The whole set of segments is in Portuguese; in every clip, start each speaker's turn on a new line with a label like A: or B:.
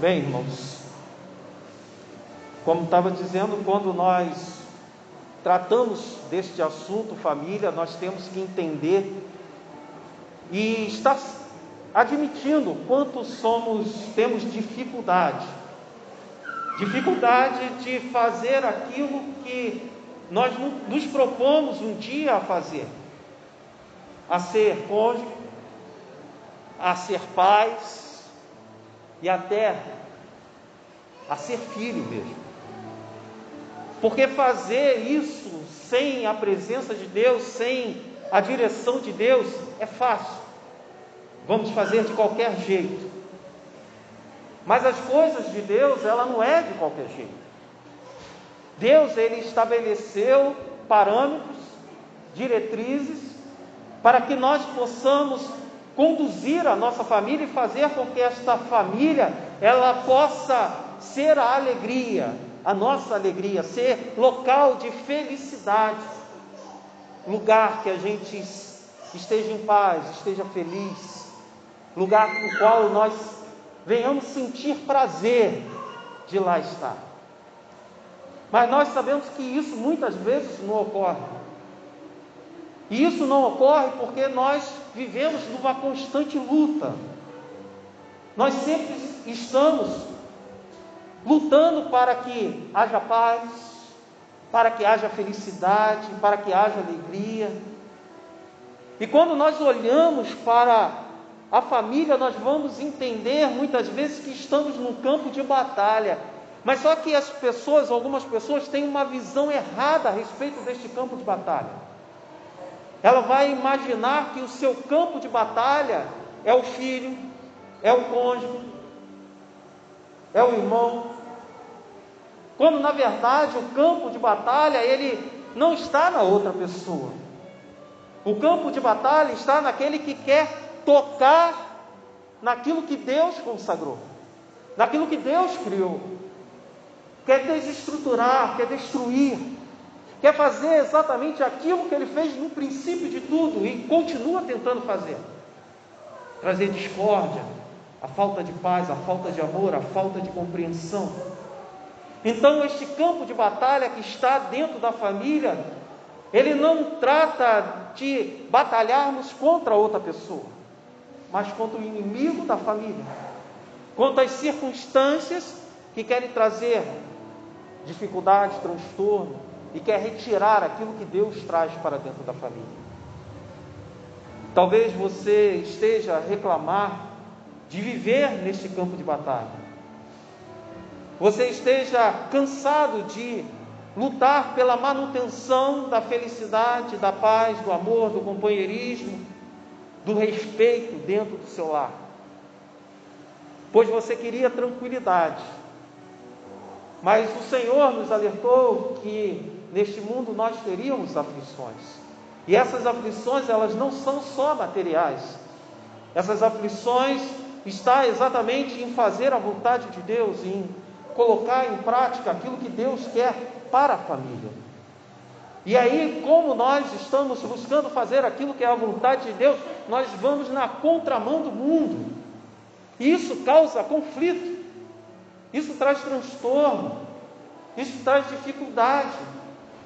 A: Bem, irmãos, como estava dizendo, quando nós tratamos deste assunto família, nós temos que entender e estar admitindo quanto temos dificuldade de fazer aquilo que nós nos propomos um dia a fazer, a ser cônjuge, a ser pais e até a ser filho mesmo. Porque fazer isso sem a presença de Deus, sem a direção de Deus, é fácil. Vamos fazer de qualquer jeito. Mas as coisas de Deus, ela não é de qualquer jeito. Deus, Ele estabeleceu parâmetros, diretrizes, para que nós possamos conduzir a nossa família e fazer com que esta família, ela possa ser a alegria, a nossa alegria, ser local de felicidade, lugar que a gente esteja em paz, esteja feliz, lugar no qual nós venhamos sentir prazer de lá estar. Mas nós sabemos que isso muitas vezes não ocorre. E isso não ocorre porque nós vivemos numa constante luta. Nós sempre estamos lutando para que haja paz, para que haja felicidade, para que haja alegria. E quando nós olhamos para a família, nós vamos entender muitas vezes que estamos num campo de batalha. Mas só que algumas pessoas têm uma visão errada a respeito deste campo de batalha. Ela vai imaginar que o seu campo de batalha é o filho, é o cônjuge, é o irmão. Quando na verdade o campo de batalha, ele não está na outra pessoa. O campo de batalha está naquele que quer tocar naquilo que Deus consagrou, naquilo que Deus criou. Quer desestruturar, quer destruir, quer fazer exatamente aquilo que Ele fez no princípio de tudo e continua tentando fazer. Trazer discórdia, a falta de paz, a falta de amor, a falta de compreensão. Então este campo de batalha que está dentro da família, ele não trata de batalharmos contra outra pessoa, mas contra o inimigo da família, contra as circunstâncias que querem trazer dificuldade, transtorno, e quer retirar aquilo que Deus traz para dentro da família. Talvez você esteja a reclamar de viver neste campo de batalha. Você esteja cansado de lutar pela manutenção da felicidade, da paz, do amor, do companheirismo, do respeito dentro do seu lar. Pois você queria tranquilidade. Mas o Senhor nos alertou que neste mundo nós teríamos aflições. E essas aflições, elas não são só materiais. Essas aflições estão exatamente em fazer a vontade de Deus, em colocar em prática aquilo que Deus quer para a família. E aí, como nós estamos buscando fazer aquilo que é a vontade de Deus, nós vamos na contramão do mundo. E isso causa conflito. Isso traz transtorno, isso traz dificuldade,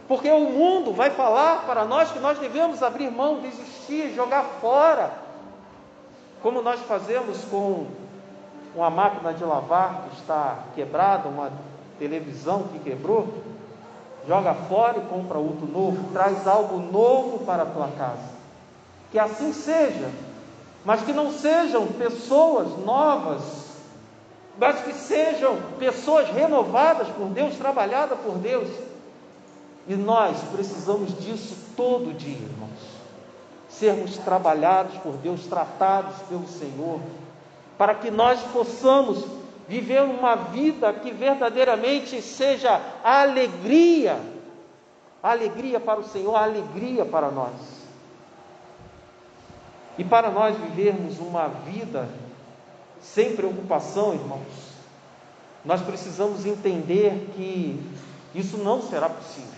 A: porque o mundo vai falar para nós que nós devemos abrir mão, desistir, jogar fora, como nós fazemos com uma máquina de lavar que está quebrada, uma televisão que quebrou, joga fora e compra outro novo, traz algo novo para a tua casa. Que assim seja, mas que não sejam pessoas novas, mas que sejam pessoas renovadas por Deus, trabalhadas por Deus. E nós precisamos disso todo dia, irmãos. Sermos trabalhados por Deus, tratados pelo Senhor, para que nós possamos viver uma vida que verdadeiramente seja a alegria para o Senhor, a alegria para nós. E para nós vivermos uma vida sem preocupação, irmãos, nós precisamos entender que isso não será possível.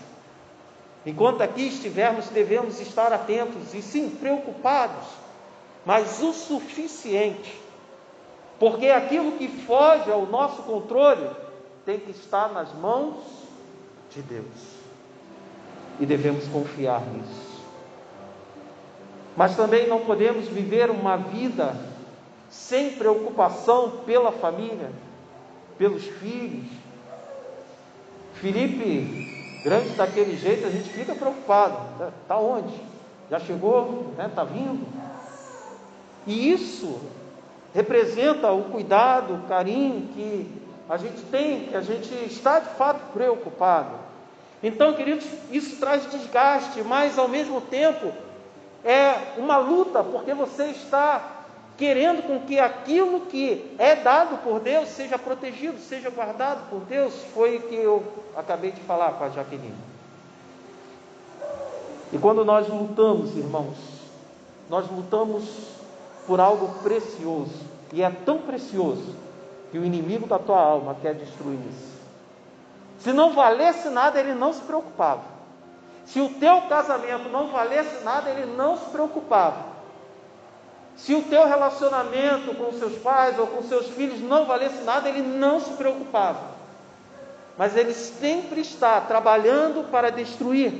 A: Enquanto aqui estivermos, devemos estar atentos e sim, preocupados, mas o suficiente Porque aquilo que foge ao nosso controle tem que estar nas mãos de Deus. E devemos confiar nisso. Mas também não podemos viver uma vida sem preocupação pela família, pelos filhos. Felipe, grande daquele jeito, a gente fica preocupado. Está onde? Já chegou? Está vindo? E isso representa o cuidado, o carinho que a gente tem, que a gente está de fato preocupado. Então, queridos, isso traz desgaste, mas ao mesmo tempo é uma luta, porque você está querendo com que aquilo que é dado por Deus seja protegido, seja guardado por Deus. Foi o que eu acabei de falar com a Jaqueline. E quando nós lutamos, irmãos, nós lutamos por algo precioso, e é tão precioso que o inimigo da tua alma quer destruir isso. Se não valesse nada, ele não se preocupava. Se o teu casamento não valesse nada, ele não se preocupava. Se o teu relacionamento com seus pais ou com seus filhos não valesse nada, ele não se preocupava. Mas ele sempre está trabalhando para destruir,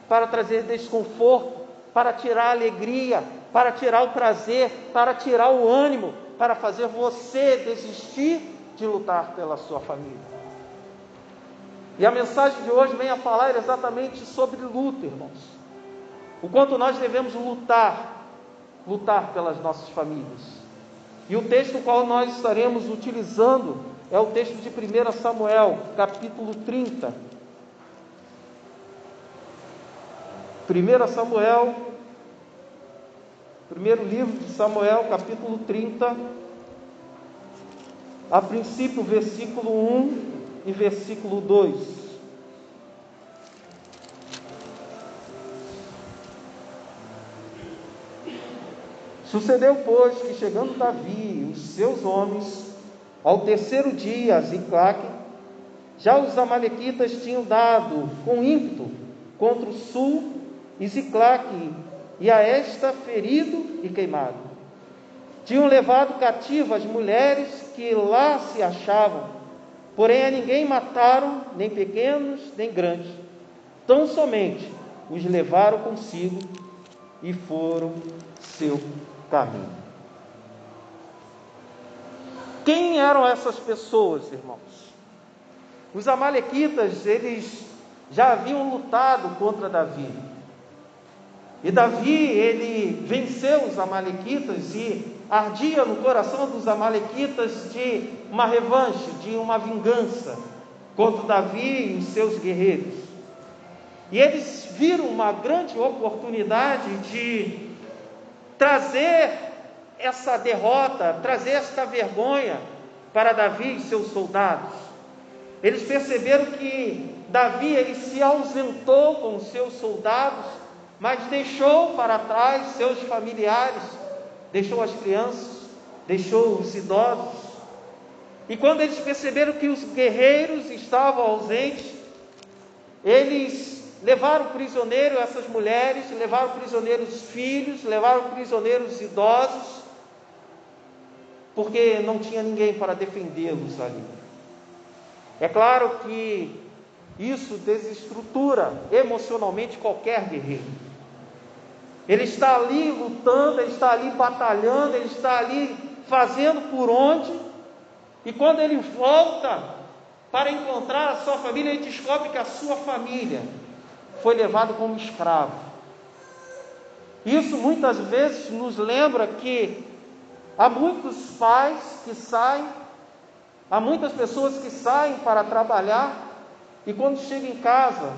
A: para trazer desconforto, para tirar a alegria, para tirar o prazer, para tirar o ânimo, para fazer você desistir de lutar pela sua família. E a mensagem de hoje vem a falar exatamente sobre luta, irmãos. O quanto nós devemos lutar pelas nossas famílias. E o texto qual nós estaremos utilizando é o texto de 1 Samuel, capítulo 30. 1 Samuel, primeiro livro de Samuel, capítulo 30, a princípio, versículo 1 e versículo 2. Sucedeu, pois, que chegando Davi e os seus homens, ao terceiro dia a Ziclague, já os amalequitas tinham dado com ímpeto contra o sul, e Ziclague e a esta ferido e queimado. Tinham levado cativas as mulheres que lá se achavam, porém a ninguém mataram, nem pequenos, nem grandes. Tão somente os levaram consigo e foram seu caminho. Quem eram essas pessoas, irmãos? Os amalequitas, eles já haviam lutado contra Davi. E Davi, ele venceu os amalequitas e ardia no coração dos amalequitas de uma revanche, de uma vingança contra Davi e os seus guerreiros. E eles viram uma grande oportunidade de trazer essa derrota, trazer esta vergonha para Davi e seus soldados. Eles perceberam que Davi, ele se ausentou com os seus soldados, mas deixou para trás seus familiares, deixou as crianças, deixou os idosos. E quando eles perceberam que os guerreiros estavam ausentes, eles levaram prisioneiro essas mulheres, levaram prisioneiros os filhos, levaram prisioneiros os idosos, porque não tinha ninguém para defendê-los ali. É claro que isso desestrutura emocionalmente qualquer guerreiro. Ele está ali lutando, ele está ali batalhando, ele está ali fazendo por onde, e quando ele volta para encontrar a sua família, ele descobre que a sua família foi levada como escravo. Isso muitas vezes nos lembra que há muitos pais que saem, há muitas pessoas que saem para trabalhar, e quando chegam em casa,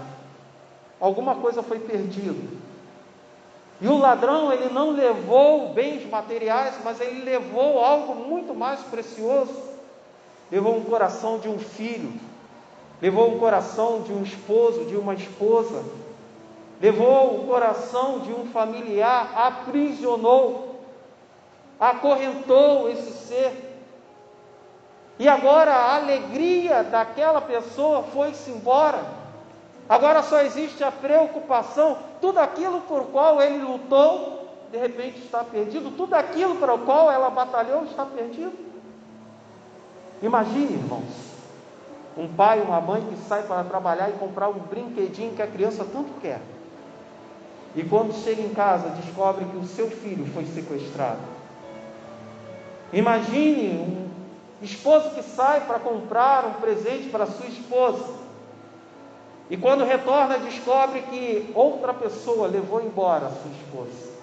A: alguma coisa foi perdida. E o ladrão, ele não levou bens materiais, mas ele levou algo muito mais precioso. Levou um coração de um filho, levou o coração de um esposo, de uma esposa, levou o coração de um familiar, aprisionou, acorrentou esse ser. E agora a alegria daquela pessoa foi-se embora. Agora só existe a preocupação. Tudo aquilo por qual ele lutou, de repente está perdido. Tudo aquilo para o qual ela batalhou está perdido. Imagine, irmãos, um pai, uma mãe que sai para trabalhar e comprar um brinquedinho que a criança tanto quer. E quando chega em casa, descobre que o seu filho foi sequestrado. Imagine um esposo que sai para comprar um presente para sua esposa. E quando retorna, descobre que outra pessoa levou embora a sua esposa.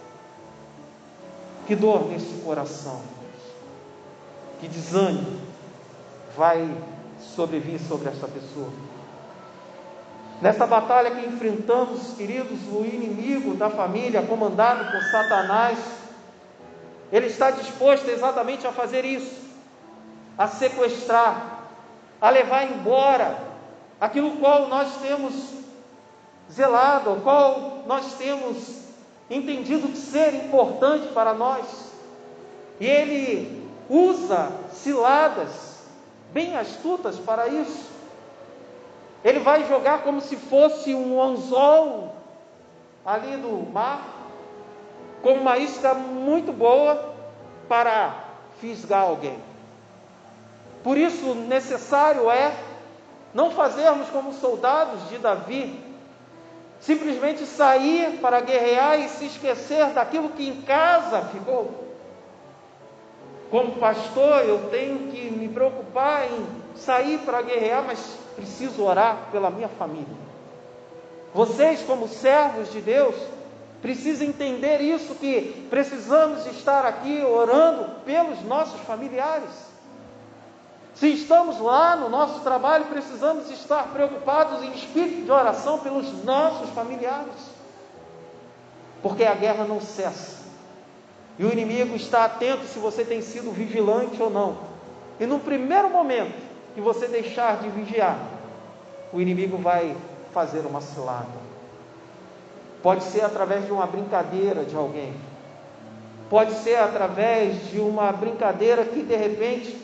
A: Que dor nesse coração. Que desânimo vai sobrevir sobre esta pessoa. Nessa batalha que enfrentamos, queridos, o inimigo da família, comandado por Satanás, ele está disposto exatamente a fazer isso, a sequestrar, a levar embora aquilo qual nós temos zelado, o qual nós temos entendido de ser importante para nós. E ele usa ciladas bem astutas para isso. Ele vai jogar como se fosse um anzol ali no mar, com uma isca muito boa para fisgar alguém. Por isso, necessário é não fazermos como soldados de Davi, simplesmente sair para guerrear e se esquecer daquilo que em casa ficou. Como pastor, eu tenho que me preocupar em sair para guerrear, mas preciso orar pela minha família. Vocês, como servos de Deus, precisam entender isso, que precisamos estar aqui orando pelos nossos familiares. Se estamos lá no nosso trabalho, precisamos estar preocupados em espírito de oração pelos nossos familiares. Porque a guerra não cessa. E o inimigo está atento se você tem sido vigilante ou não. E no primeiro momento que você deixar de vigiar, o inimigo vai fazer uma cilada. Pode ser através de uma brincadeira de alguém. Pode ser através de uma brincadeira que de repente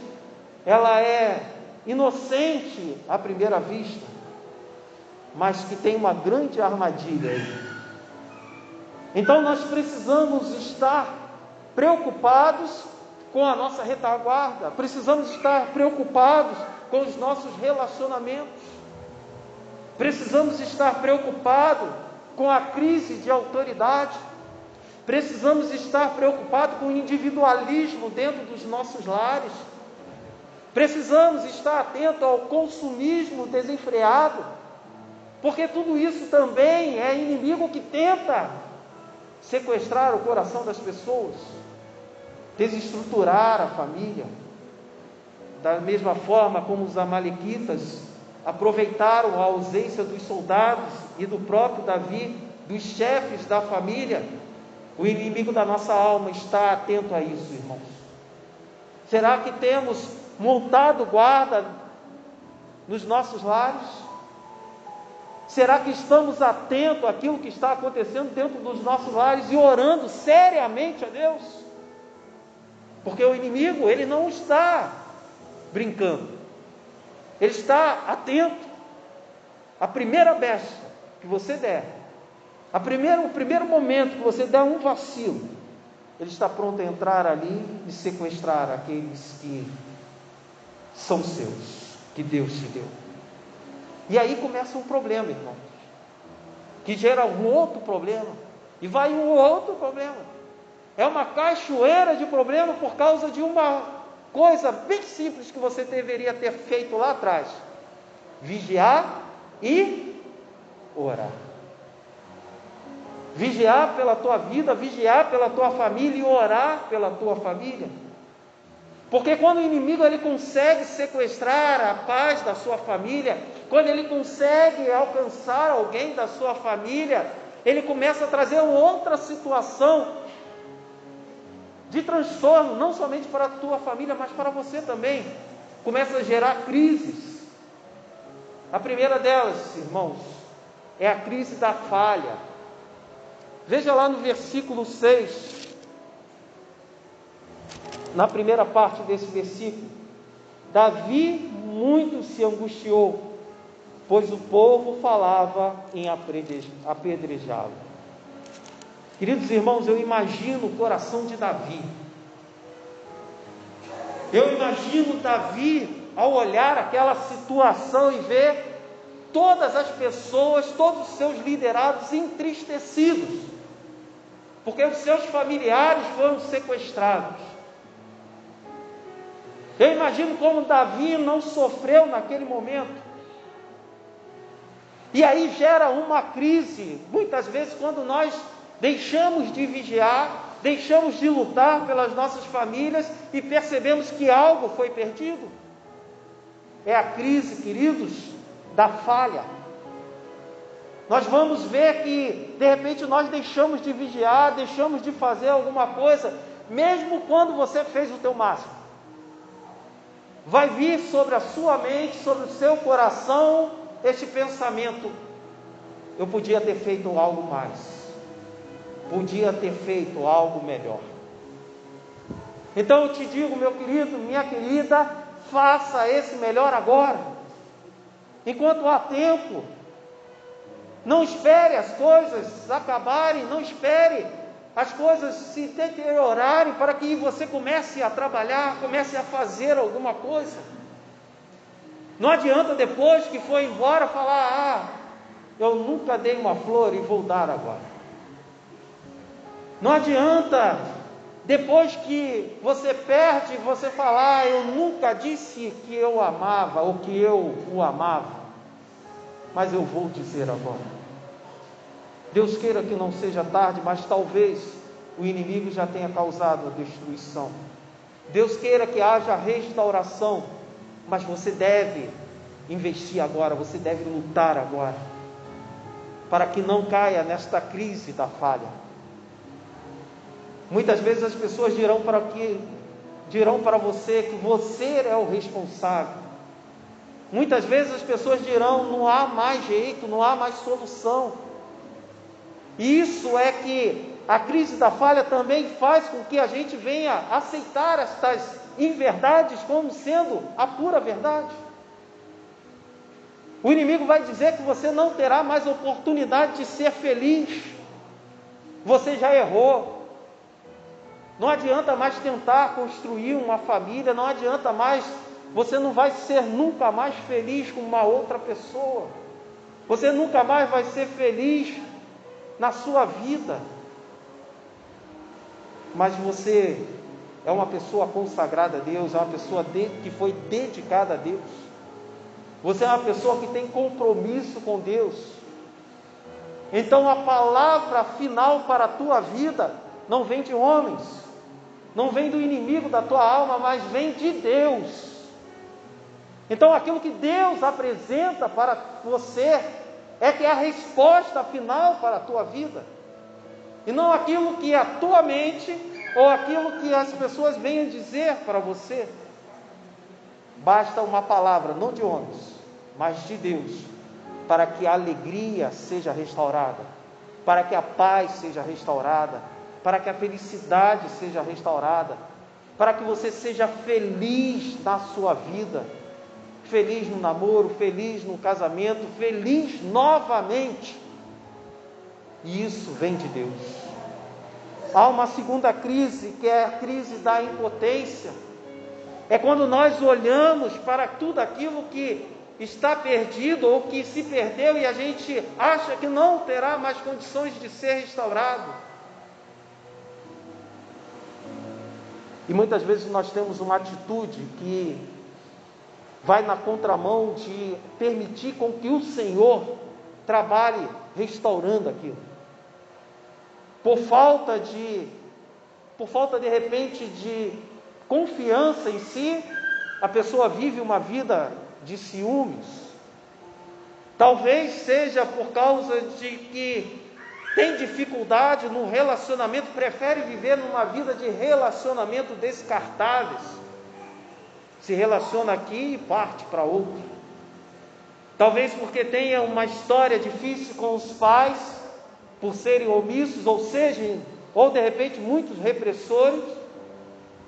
A: ela é inocente à primeira vista, mas que tem uma grande armadilha aí. Então nós precisamos estar preocupados com a nossa retaguarda, precisamos estar preocupados com os nossos relacionamentos, precisamos estar preocupados com a crise de autoridade, precisamos estar preocupados com o individualismo dentro dos nossos lares, precisamos estar atentos ao consumismo desenfreado, porque tudo isso também é inimigo que tenta sequestrar o coração das pessoas, desestruturar a família, da mesma forma como os amalequitas aproveitaram a ausência dos soldados e do próprio Davi, dos chefes da família. O inimigo da nossa alma está atento a isso, irmãos. Será que temos montado guarda nos nossos lares? Será que estamos atentos àquilo que está acontecendo dentro dos nossos lares e orando seriamente a Deus? Porque o inimigo, ele não está brincando, ele está atento. A primeira brecha que você der, o primeiro momento que você der um vacilo, ele está pronto a entrar ali e sequestrar aqueles que são seus, que Deus te deu. E aí começa um problema, irmão, que gera um outro problema, e vai um outro problema. É uma cachoeira de problema por causa de uma coisa bem simples que você deveria ter feito lá atrás: vigiar e orar. Vigiar pela tua vida, vigiar pela tua família e orar pela tua família. Porque quando o inimigo ele consegue sequestrar a paz da sua família, quando ele consegue alcançar alguém da sua família, ele começa a trazer outra situação de transtorno, não somente para a tua família, mas para você também. Começa a gerar crises. A primeira delas, irmãos, é a crise da falha. Veja lá no versículo 6, na primeira parte desse versículo: Davi muito se angustiou, pois o povo falava em apedrejá-lo. Queridos irmãos, eu imagino o coração de Davi. Eu imagino Davi ao olhar aquela situação e ver todas as pessoas, todos os seus liderados entristecidos, porque os seus familiares foram sequestrados. Eu imagino como Davi não sofreu naquele momento. E aí gera uma crise, muitas vezes, quando nós deixamos de vigiar, deixamos de lutar pelas nossas famílias e percebemos que algo foi perdido. É a crise, queridos, da falha. Nós vamos ver que, de repente, nós deixamos de vigiar, deixamos de fazer alguma coisa, mesmo quando você fez o teu máximo. Vai vir sobre a sua mente, sobre o seu coração, este pensamento: eu podia ter feito algo mais, podia ter feito algo melhor. Então eu te digo, meu querido, minha querida, faça esse melhor agora, enquanto há tempo. Não espere as coisas acabarem, não espere as coisas se deteriorarem para que você comece a trabalhar, comece a fazer alguma coisa. Não adianta depois que foi embora falar: eu nunca dei uma flor e vou dar agora. Não adianta depois que você perde, você falar: eu nunca disse que eu amava ou que eu o amava, mas eu vou dizer agora. Deus queira que não seja tarde, mas talvez o inimigo já tenha causado destruição. Deus queira que haja restauração, mas você deve investir agora, você deve lutar agora, para que não caia nesta crise da falha. Muitas vezes as pessoas dirão para você que você é o responsável. Muitas vezes as pessoas dirão: não há mais jeito, não há mais solução. E isso é que a crise da falha também faz com que a gente venha aceitar estas inverdades como sendo a pura verdade. O inimigo vai dizer que você não terá mais oportunidade de ser feliz. Você já errou. Não adianta mais tentar construir uma família, não adianta mais, você não vai ser nunca mais feliz com uma outra pessoa. Você nunca mais vai ser feliz na sua vida. Mas você é uma pessoa consagrada a Deus, é uma pessoa que foi dedicada a Deus. Você é uma pessoa que tem compromisso com Deus. Então a palavra final para a tua vida não vem de homens, não vem do inimigo da tua alma, mas vem de Deus. Então aquilo que Deus apresenta para você é que é a resposta final para a tua vida, e não aquilo que a tua mente ou aquilo que as pessoas venham dizer para você. Basta uma palavra, não de homens, mas de Deus, para que a alegria seja restaurada, para que a paz seja restaurada, para que a felicidade seja restaurada, para que você seja feliz na sua vida, feliz no namoro, feliz no casamento, feliz novamente. E isso vem de Deus. Há uma segunda crise, que é a crise da impotência. É quando nós olhamos para tudo aquilo que está perdido ou que se perdeu e a gente acha que não terá mais condições de ser restaurado. E muitas vezes nós temos uma atitude que vai na contramão de permitir com que o Senhor trabalhe restaurando aquilo. Por falta de repente de confiança em si, a pessoa vive uma vida de ciúmes. Talvez seja por causa de que tem dificuldade no relacionamento, prefere viver numa vida de relacionamento descartáveis. Se relaciona aqui e parte para outro. Talvez porque tenha uma história difícil com os pais, por serem omissos, ou de repente muitos repressores,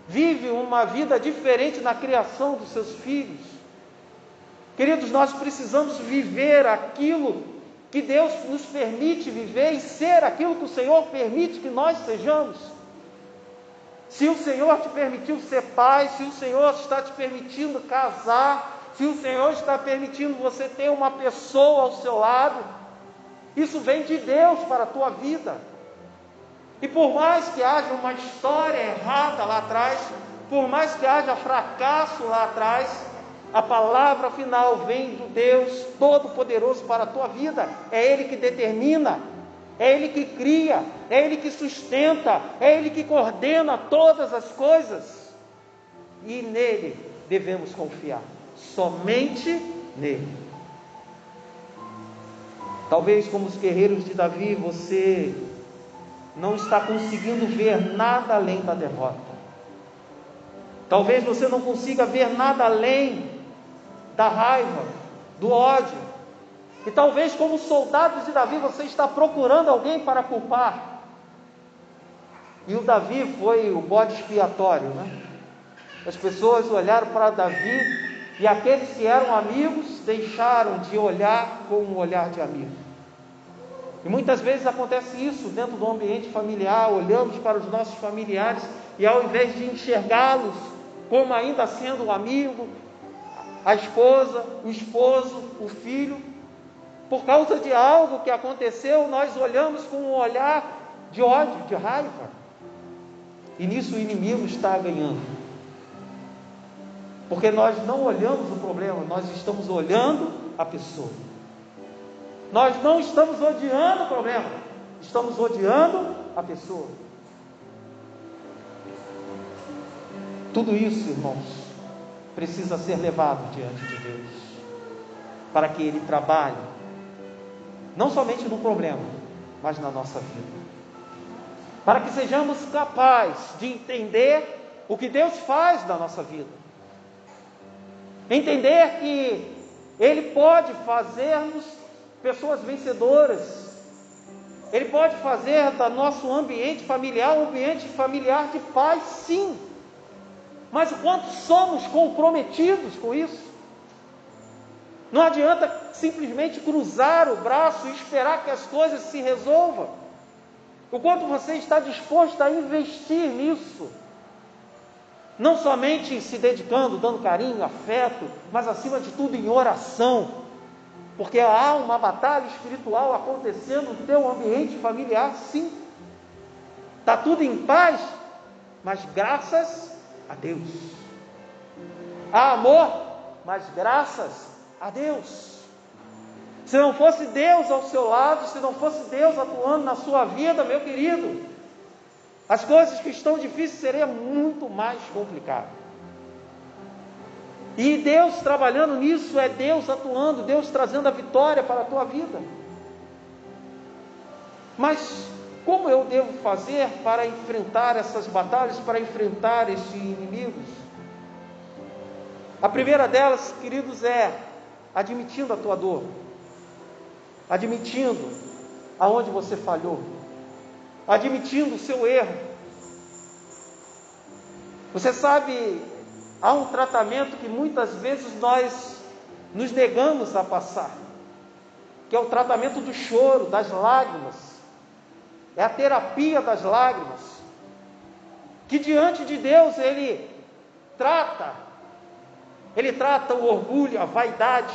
A: vive uma vida diferente na criação dos seus filhos. Queridos, nós precisamos viver aquilo que Deus nos permite viver e ser aquilo que o Senhor permite que nós sejamos. Se o Senhor te permitiu ser pai, se o Senhor está te permitindo casar, se o Senhor está permitindo você ter uma pessoa ao seu lado, isso vem de Deus para a tua vida. E por mais que haja uma história errada lá atrás, por mais que haja fracasso lá atrás, a palavra final vem do Deus Todo-Poderoso para a tua vida. É Ele que determina, é Ele que cria, é Ele que sustenta, é Ele que coordena todas as coisas. E nele devemos confiar, somente nele. Talvez como os guerreiros de Davi, você não está conseguindo ver nada além da derrota. Talvez você não consiga ver nada além da raiva, do ódio. E talvez como soldados de Davi, você está procurando alguém para culpar. E o Davi foi o bode expiatório, né? As pessoas olharam para Davi e aqueles que eram amigos deixaram de olhar com um olhar de amigo. E muitas vezes acontece isso dentro do ambiente familiar. Olhamos para os nossos familiares e ao invés de enxergá-los como ainda sendo um amigo, a esposa, o esposo, o filho, por causa de algo que aconteceu, nós olhamos com um olhar de ódio, de raiva. E nisso o inimigo está ganhando. Porque nós não olhamos o problema, nós estamos olhando a pessoa. Nós não estamos odiando o problema, estamos odiando a pessoa. Tudo isso, irmãos, precisa ser levado diante de Deus, para que Ele trabalhe, não somente no problema, mas na nossa vida. Para que sejamos capazes de entender o que Deus faz na nossa vida. Entender que Ele pode fazer-nos pessoas vencedoras. Ele pode fazer do nosso ambiente familiar um ambiente familiar de paz, sim. Mas o quanto somos comprometidos com isso? Não adianta simplesmente cruzar o braço e esperar que as coisas se resolvam. O quanto você está disposto a investir nisso? Não somente se dedicando, dando carinho, afeto, mas acima de tudo em oração. Porque há uma batalha espiritual acontecendo no teu ambiente familiar, sim. Está tudo em paz, mas graças a Deus. Há amor, mas graças a Deus. Se não fosse Deus ao seu lado, se não fosse Deus atuando na sua vida, meu querido, as coisas que estão difíceis seriam muito mais complicadas. E Deus trabalhando nisso, é Deus atuando, Deus trazendo a vitória para a tua vida. Mas como eu devo fazer para enfrentar essas batalhas, para enfrentar esses inimigos? A primeira delas, queridos, é admitindo a tua dor, admitindo aonde você falhou, admitindo o seu erro. Você sabe, há um tratamento que muitas vezes nós nos negamos a passar, que é o tratamento do choro, das lágrimas. É a terapia das lágrimas, que diante de Deus Ele trata o orgulho, a vaidade.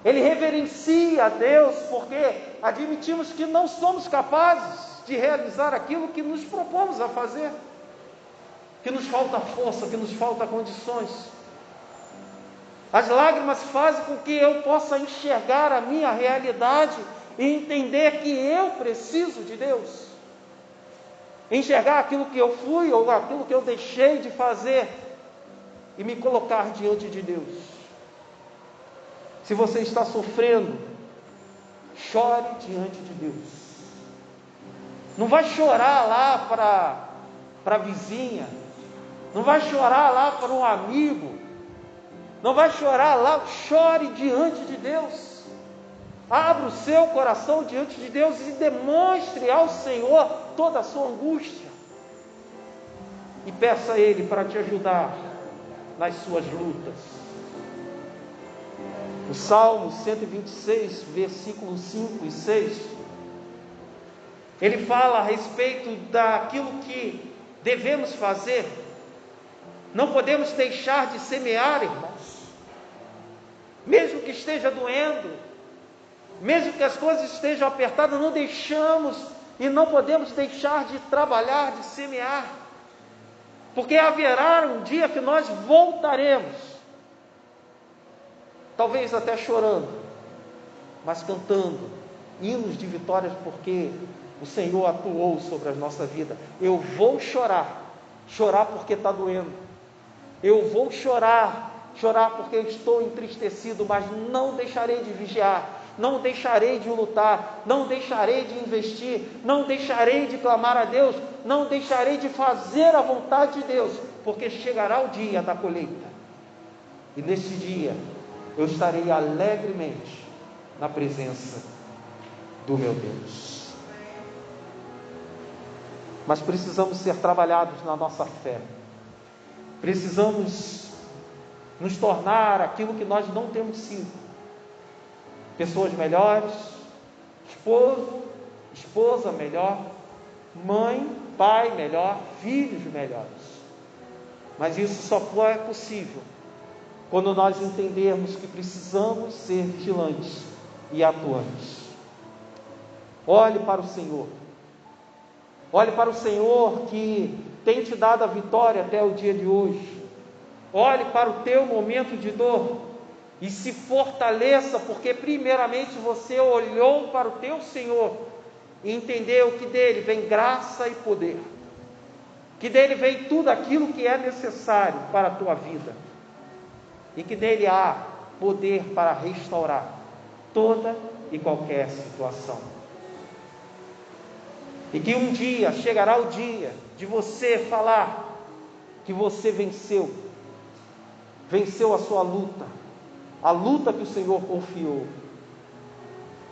A: Ele reverencia a Deus, porque admitimos que não somos capazes de realizar aquilo que nos propomos a fazer, que nos falta força, que nos falta condições. As lágrimas fazem com que eu possa enxergar a minha realidade e entender que eu preciso de Deus. Enxergar aquilo que eu fui ou aquilo que eu deixei de fazer e me colocar diante de Deus. Se você está sofrendo, chore diante de Deus. Não vai chorar lá para a vizinha, não vai chorar lá para um amigo, não vai chorar lá, chore diante de Deus. Abra o seu coração diante de Deus e demonstre ao Senhor toda a sua angústia. E peça a Ele para te ajudar nas suas lutas. O Salmo 126, versículos 5 e 6, ele fala a respeito daquilo que devemos fazer. Não podemos deixar de semear, irmãos. Mesmo que esteja doendo, mesmo que as coisas estejam apertadas, não deixamos e não podemos deixar de trabalhar, de semear. Porque haverá um dia que nós voltaremos, talvez até chorando, mas cantando hinos de vitórias, porque o Senhor atuou sobre a nossa vida. Eu vou chorar porque está doendo. Eu vou chorar porque eu estou entristecido, mas não deixarei de vigiar, não deixarei de lutar, não deixarei de investir, não deixarei de clamar a Deus, não deixarei de fazer a vontade de Deus, porque chegará o dia da colheita, e nesse dia eu estarei alegremente na presença do meu Deus. Mas precisamos ser trabalhados na nossa fé, precisamos nos tornar aquilo que nós não temos sido, pessoas melhores, esposo, esposa melhor, mãe, pai melhor, filhos melhores. Mas isso só é possível quando nós entendermos que precisamos ser vigilantes e atuantes. Olhe para o Senhor. Olhe para o Senhor que tem te dado a vitória até o dia de hoje. Olhe para o teu momento de dor e se fortaleça, porque primeiramente você olhou para o teu Senhor e entendeu que dele vem graça e poder, que dele vem tudo aquilo que é necessário para a tua vida, e que dele há poder para restaurar toda e qualquer situação. E que um dia chegará o dia de você falar que você venceu a sua luta, a luta que o Senhor confiou.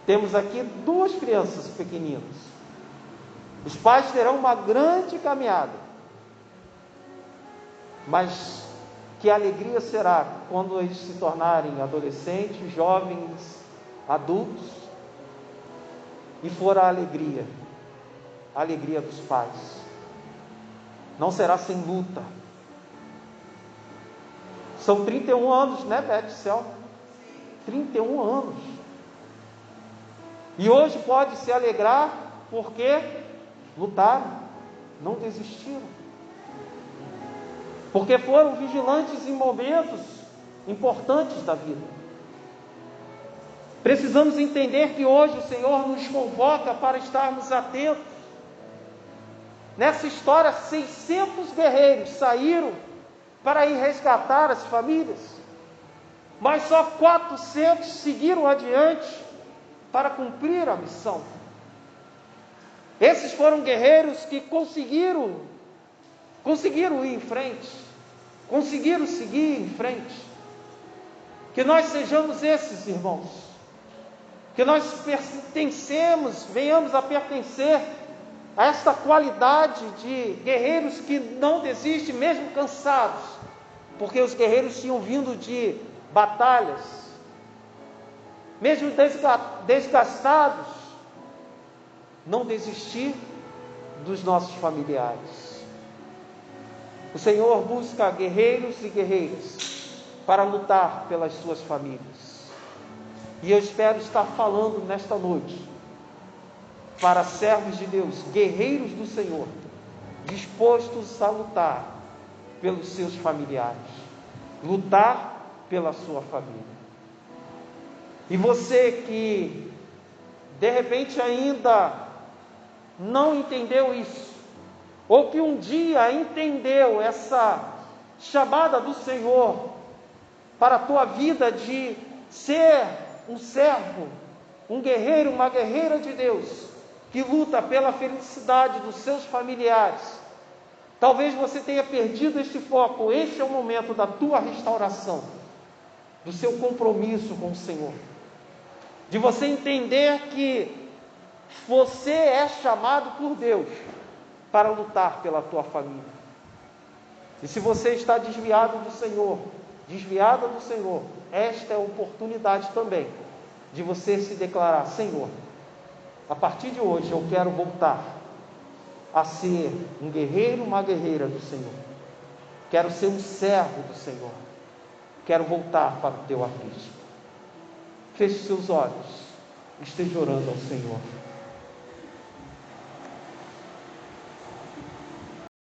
A: Temos aqui 2 crianças pequeninas. Os pais terão uma grande caminhada, mas que alegria será quando eles se tornarem adolescentes, jovens, adultos, e for a alegria dos pais. Não será sem luta. São 31 anos, né, Beth Céu? 31 anos. E hoje pode se alegrar porque lutaram, não desistiram. Porque foram vigilantes em momentos importantes da vida. Precisamos entender que hoje o Senhor nos convoca para estarmos atentos. Nessa história, 600 guerreiros saíram para ir resgatar as famílias, mas só 400 seguiram adiante para cumprir a missão. Esses foram guerreiros que conseguiram ir em frente, conseguiram seguir em frente. Que nós sejamos esses, irmãos, que nós venhamos a pertencer a esta qualidade de guerreiros que não desistem, mesmo cansados, porque os guerreiros tinham vindo de batalhas, mesmo desgastados, não desistir dos nossos familiares. O Senhor busca guerreiros e guerreiras para lutar pelas suas famílias, e eu espero estar falando nesta noite para servos de Deus, guerreiros do Senhor, dispostos a lutar pelos seus familiares, lutar pela sua família. E você que de repente ainda não entendeu isso, ou que um dia entendeu essa chamada do Senhor para a tua vida de ser um servo, um guerreiro, uma guerreira de Deus, que luta pela felicidade dos seus familiares. Talvez você tenha perdido este foco. Este é o momento da tua restauração, do seu compromisso com o Senhor, de você entender que você é chamado por Deus para lutar pela tua família. E se você está desviado do Senhor, desviada do Senhor, esta é a oportunidade também de você se declarar: Senhor, a partir de hoje eu quero voltar a ser um guerreiro, uma guerreira do Senhor. Quero ser um servo do Senhor. Quero voltar para o teu aprisco. Feche seus olhos. Esteja orando ao Senhor.